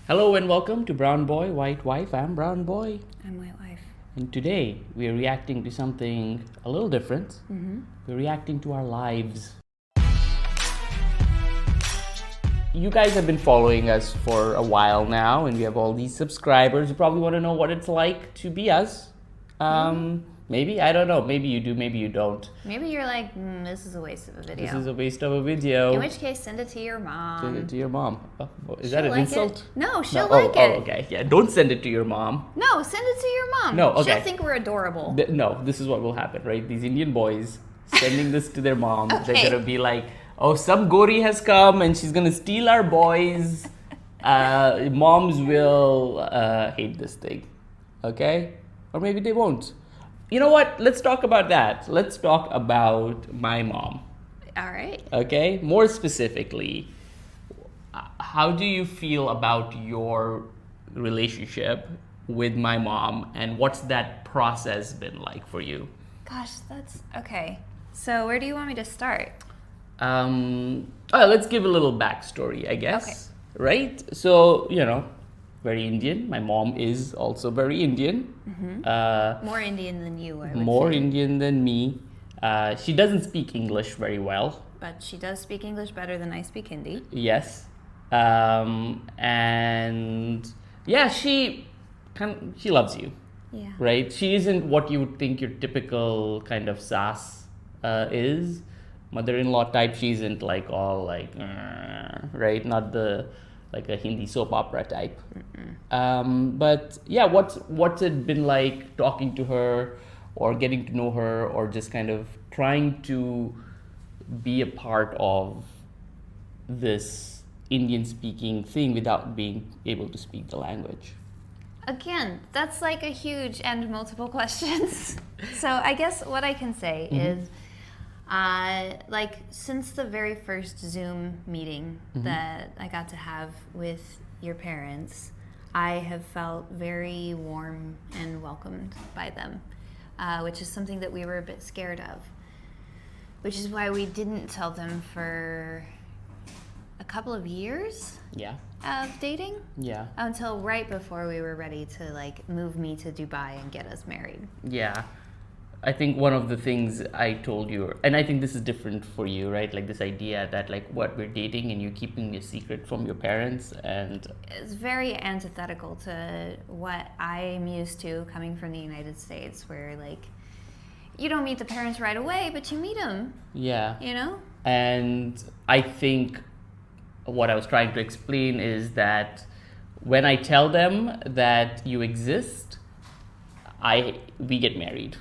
Hello and welcome to Brown Boy, White Wife. I'm Brown Boy. I'm White Wife. And today we are reacting to something a little different. We're reacting to our lives. You guys have been following us for a while now, and we have all these subscribers. You probably want to know what it's like to be us. Maybe, I don't know. Maybe you do, maybe you don't. Maybe you're like, this is a waste of a video. This is a waste of a video. In which case, send it to your mom. Send it to your mom. Oh, is She'll that an like insult? it. No, she'll No. like it. Okay. Yeah, don't send it to your mom. No, send it to your mom. No, okay. She'll think we're adorable. No, this is what will happen, right? These Indian boys sending this to their mom. Okay. They're gonna be like, "Oh, some Gori has come and she's gonna steal our boys." Moms will hate this thing, okay? Or maybe they won't. You know what? Let's talk about that. Let's talk about my mom. All right. Okay? More specifically, how do you feel about your relationship with my mom, and what's that process been like for you? Gosh, that's okay. So where do you want me to start? Let's give a little backstory, I guess. Okay. Right? So, very Indian. My mom is also very Indian. More Indian than you, I would More say. Indian than me. She doesn't speak English very well. But she does speak English better than I speak Hindi. Yes. And yeah, she loves you, Yeah. right? She isn't what you would think your typical kind of saas is. Mother-in-law type. She isn't like all like, right? Not the like a Hindi soap opera type. But yeah, what's it been like talking to her, or getting to know her, or just kind of trying to be a part of this Indian speaking thing without being able to speak the language? Again, that's like a huge and multiple questions. So I guess what I can say is, like since the very first Zoom meeting that I got to have with your parents, I have felt very warm and welcomed by them, which is something that we were a bit scared of, which is why we didn't tell them for a couple of years Yeah. of dating. Yeah. Until right before we were ready to like move me to Dubai and get us married. Yeah. I think one of the things I told you, and I think this is different for you, right? Like this idea that like what we're dating and you're keeping a secret from your parents, and It's very antithetical to what I'm used to coming from the United States, where like you don't meet the parents right away, but you meet them, yeah. you know? And I think what I was trying to explain is that when I tell them that you exist, we get married.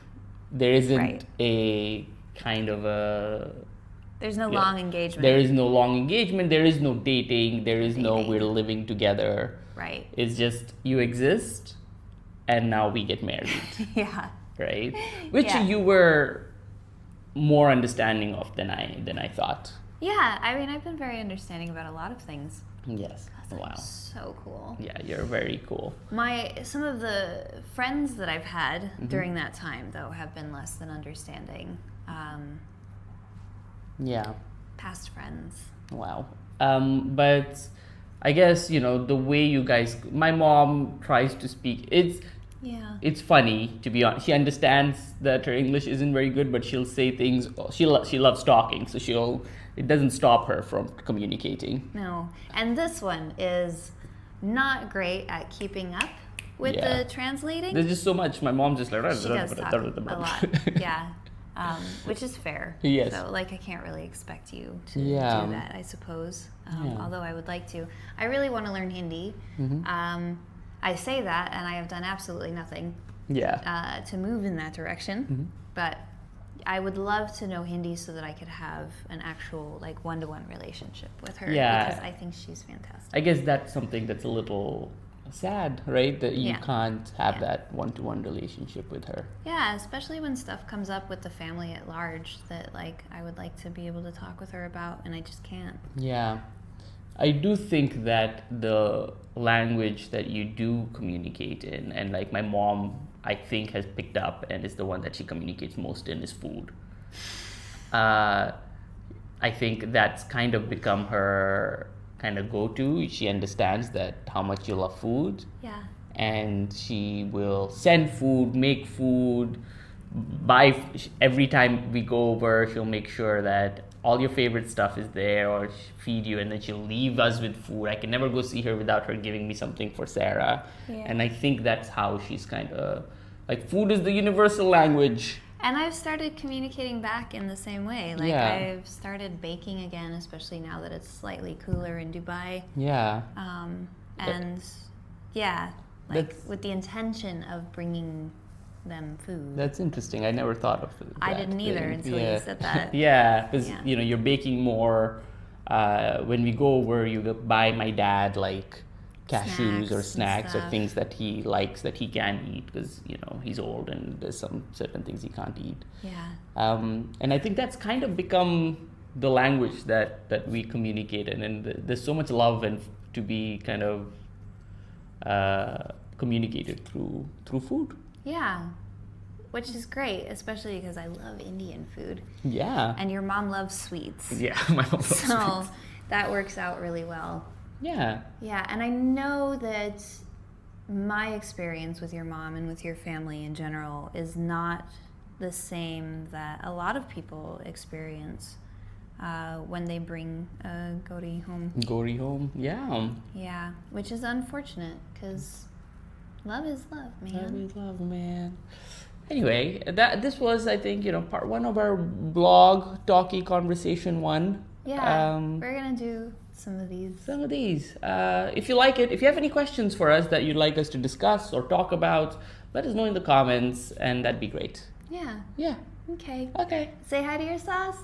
There isn't Right. a kind of a There's no Yeah. long engagement. There is no long engagement, there is no dating, there is no Dating. we're living together. Right. It's just you exist and now we get married, Yeah. right? Which Yeah. you were more understanding of than I thought. Yeah, I mean, I've been very understanding about a lot of things. Yes. Wow. That's so cool. Yeah, you're very cool. Some of the friends that I've had during that time, though, have been less than understanding. Yeah. Past friends. Wow. But I guess, the way you guys, my mom tries to speak, Yeah. it's funny, to be honest. She understands that her English isn't very good, but she'll say things. She loves talking, so it doesn't stop her from communicating. No. And this one is not great at keeping up with Yeah. the translating. There's just so much. My mom's just like, She does talk a lot. Yeah. Which is fair. Yes. So, like, I can't really expect you to Yeah. do that, I suppose. Yeah. Although I would like to. I really want to learn Hindi. I say that, and I have done absolutely nothing Yeah. to move in that direction. But I would love to know Hindi so that I could have an actual like one-to-one relationship with her. Yeah. Because I think she's fantastic. I guess that's something that's a little sad, right? That you Yeah. can't have Yeah. that one-to-one relationship with her. Yeah, especially when stuff comes up with the family at large that like I would like to be able to talk with her about, and I just can't. Yeah. I do think that the language that you do communicate in, and like my mom, I think, has picked up and is the one that she communicates most in, is food. I think that's kind of become her kind of go to. She understands that how much you love food. Yeah. And she will send food, make food, every time we go over, she'll make sure that all your favorite stuff is there, or feed you, and then she'll leave us with food. I can never go see her without her giving me something for Sarah. Yeah. And I think that's how she's kind of like, food is the universal language. And I've started communicating back in the same way. Like, Yeah. I've started baking again, especially now that it's slightly cooler in Dubai. Yeah. And yeah, like That's- with the intention of bringing them food. That's interesting. I never thought of that. I didn't either thing. until you said that. Yeah, because Yeah. you know, you're baking more. When we go over, you buy my dad like cashews or Snacks and snacks or stuff. things that he likes that he can eat, because you know he's old and there's some certain things he can't eat. Yeah. And I think that's kind of become the language that we communicate in, and there's so much love and to be kind of communicated through food. Yeah. Which is great, especially because I love Indian food. Yeah. And your mom loves sweets. Yeah, my mom loves So sweets. that works out really well. Yeah. Yeah, and I know that my experience with your mom and with your family in general is not the same that a lot of people experience when they bring a Gori home. Gori home. Yeah. Yeah, which is unfortunate because love is love, man. Love is love, man. Anyway, this was, I think, part one of our blog talkie conversation one. Yeah, we're gonna do some of these. If you like it, if you have any questions for us that you'd like us to discuss or talk about, let us know in the comments, and that'd be great. Yeah. Yeah. Okay. Okay. Say hi to your sauce.